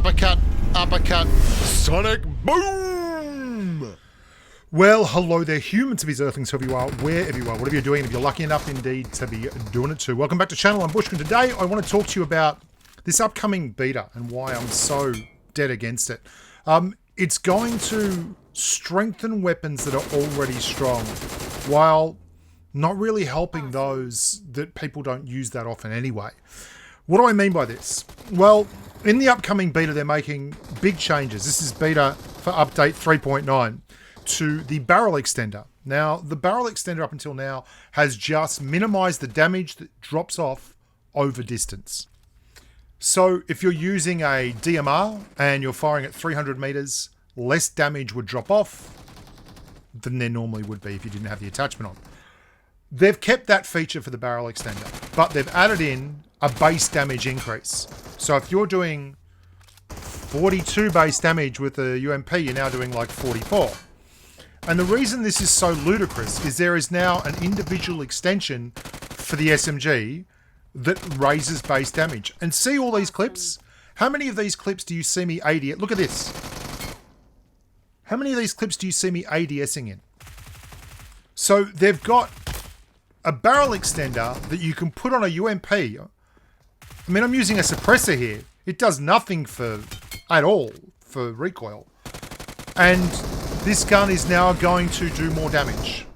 Uppercut, uppercut, sonic boom! Well, hello there, humans of his earthlings, whoever you are, wherever you are, whatever you're doing, if you're lucky enough indeed to be doing it too. Welcome back to the channel, I'm Bushkin. Today I want to talk to you about this upcoming beta and why I'm so dead against it. It's going to strengthen weapons that are already strong, while not really helping those that people don't use that often anyway. What do I mean by this? Well, in the upcoming beta, they're making big changes. This is beta for update 3.9 to the barrel extender. Now, the barrel extender up until now has just minimized the damage that drops off over distance. So if you're using a DMR and you're firing at 300 meters, less damage would drop off than there normally would be if you didn't have the attachment on. They've kept that feature for the barrel extender, but they've added in a base damage increase. So if you're doing 42 base damage with a UMP, you're now doing like 44. And the reason this is so ludicrous is there is now an individual extension for the SMG that raises base damage. And see all these clips? How many of these clips do you see me ADS? Look at this. How many of these clips do you see me ADSing in? So they've got a barrel extender that you can put on a UMP. I mean, I'm using a suppressor here. It does nothing at all for recoil. And this gun is now going to do more damage.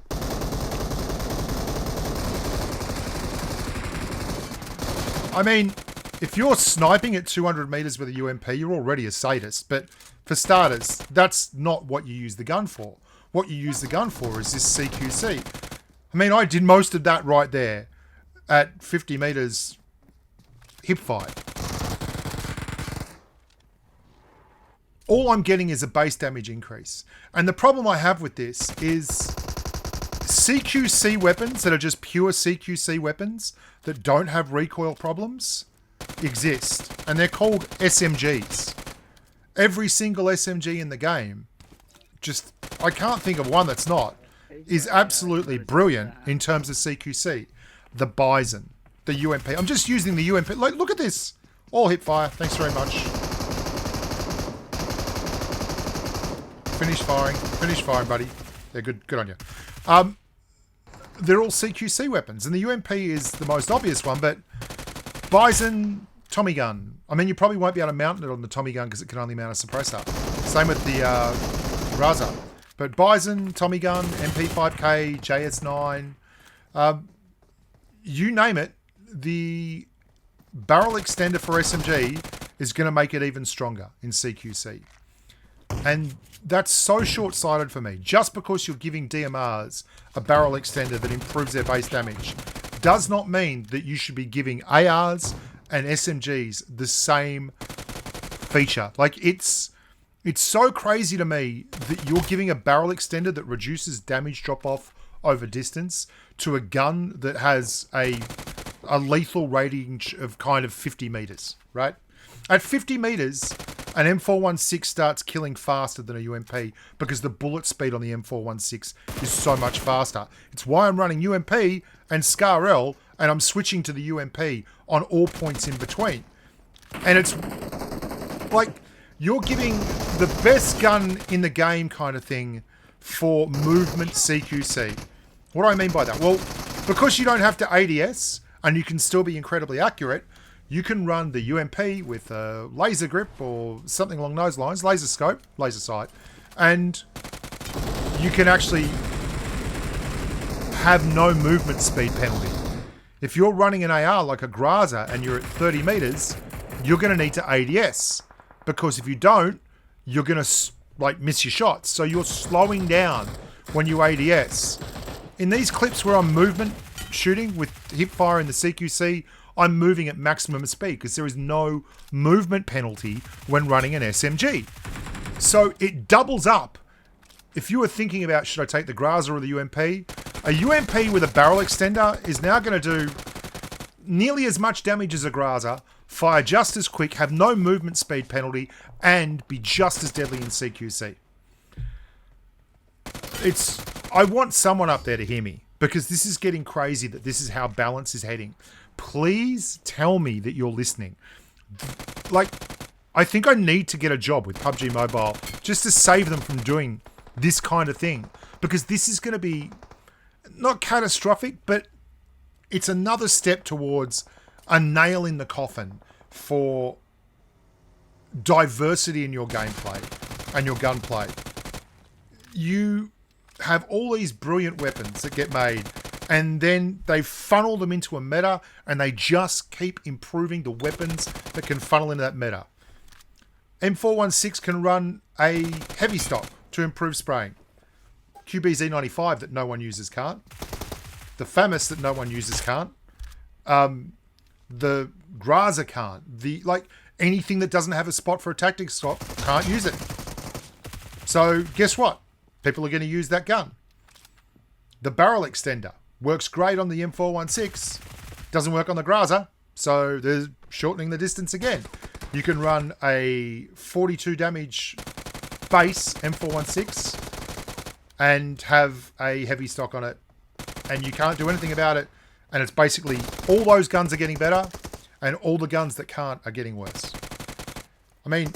I mean, if you're sniping at 200 meters with a UMP, you're already a sadist. But for starters, that's not what you use the gun for. What you use the gun for is this CQC. I mean, I did most of that right there at 50 meters hip fire. All I'm getting is a base damage increase. And the problem I have with this is CQC weapons that are just pure CQC weapons that don't have recoil problems exist. And they're called SMGs. Every single SMG in the game, just, I can't think of one that's not, is absolutely brilliant in terms of CQC. The Bison, the UMP. I'm just using the UMP. Like, look at this. All hip fire. Thanks very much. Finish firing. Finish firing, buddy. They're good. Good on you. They're all CQC weapons, and the UMP is the most obvious one, but Bison, Tommy gun. I mean, you probably won't be able to mount it on the Tommy gun because it can only mount a suppressor. Same with the Raza. But Bison, Tommy gun, MP5K, JS9, you name it, the barrel extender for SMG is going to make it even stronger in CQC. And that's so short-sighted for me. Just because you're giving DMRs a barrel extender that improves their base damage does not mean that you should be giving ARs and SMGs the same feature. Like, it's so crazy to me that you're giving a barrel extender that reduces damage drop-off over distance to a gun that has a lethal range of kind of 50 meters, right? At 50 meters, an M416 starts killing faster than a UMP because the bullet speed on the M416 is so much faster. It's why I'm running UMP and SCAR-L, and I'm switching to the UMP on all points in between. And it's like, you're giving the best gun in the game kind of thing for movement CQC. What do I mean by that? Well, because you don't have to ADS and you can still be incredibly accurate, you can run the UMP with a laser grip or something along those lines, laser scope, laser sight, and you can actually have no movement speed penalty. If you're running an AR like a Graza and you're at 30 meters, you're going to need to ADS. Because if you don't, you're going to like miss your shots. So you're slowing down when you ADS. In these clips where I'm movement shooting with hip fire in the CQC, I'm moving at maximum speed because there is no movement penalty when running an SMG. So it doubles up. If you were thinking about, should I take the Graza or the UMP? A UMP with a barrel extender is now going to do nearly as much damage as a Graza, fire just as quick, have no movement speed penalty, and be just as deadly in CQC. I want someone up there to hear me, because this is getting crazy that this is how balance is heading. Please tell me that you're listening. Like, I think I need to get a job with PUBG Mobile just to save them from doing this kind of thing. Because this is going to be not catastrophic, but it's another step towards a nail in the coffin for diversity in your gameplay and your gunplay. You have all these brilliant weapons that get made, and then they funnel them into a meta, and they just keep improving the weapons that can funnel into that meta. M416 can run a heavy stock to improve spraying. QBZ95 that no one uses can't. The FAMAS that no one uses can't. The Graza can't. Anything that doesn't have a spot for a tactics stock can't use it. So guess what? People are going to use that gun. The barrel extender works great on the M416. Doesn't work on the Graza. So they're shortening the distance again. You can run a 42 damage base M416 and have a heavy stock on it. And you can't do anything about it. And it's basically all those guns are getting better and all the guns that can't are getting worse. I mean,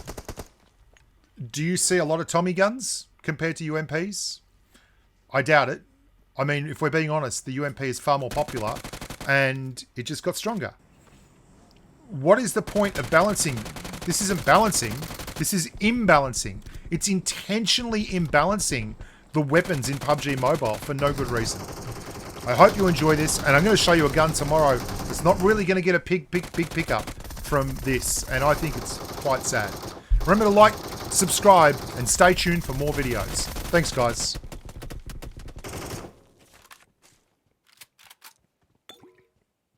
do you see a lot of Tommy guns compared to UMPs? I doubt it. I mean, if we're being honest, the UMP is far more popular and it just got stronger. What is the point of balancing? This isn't balancing. This is imbalancing. It's intentionally imbalancing the weapons in PUBG Mobile for no good reason. I hope you enjoy this, and I'm going to show you a gun tomorrow that's not really going to get a big pickup from this, and I think it's quite sad. Remember to like, subscribe, and stay tuned for more videos. Thanks, guys.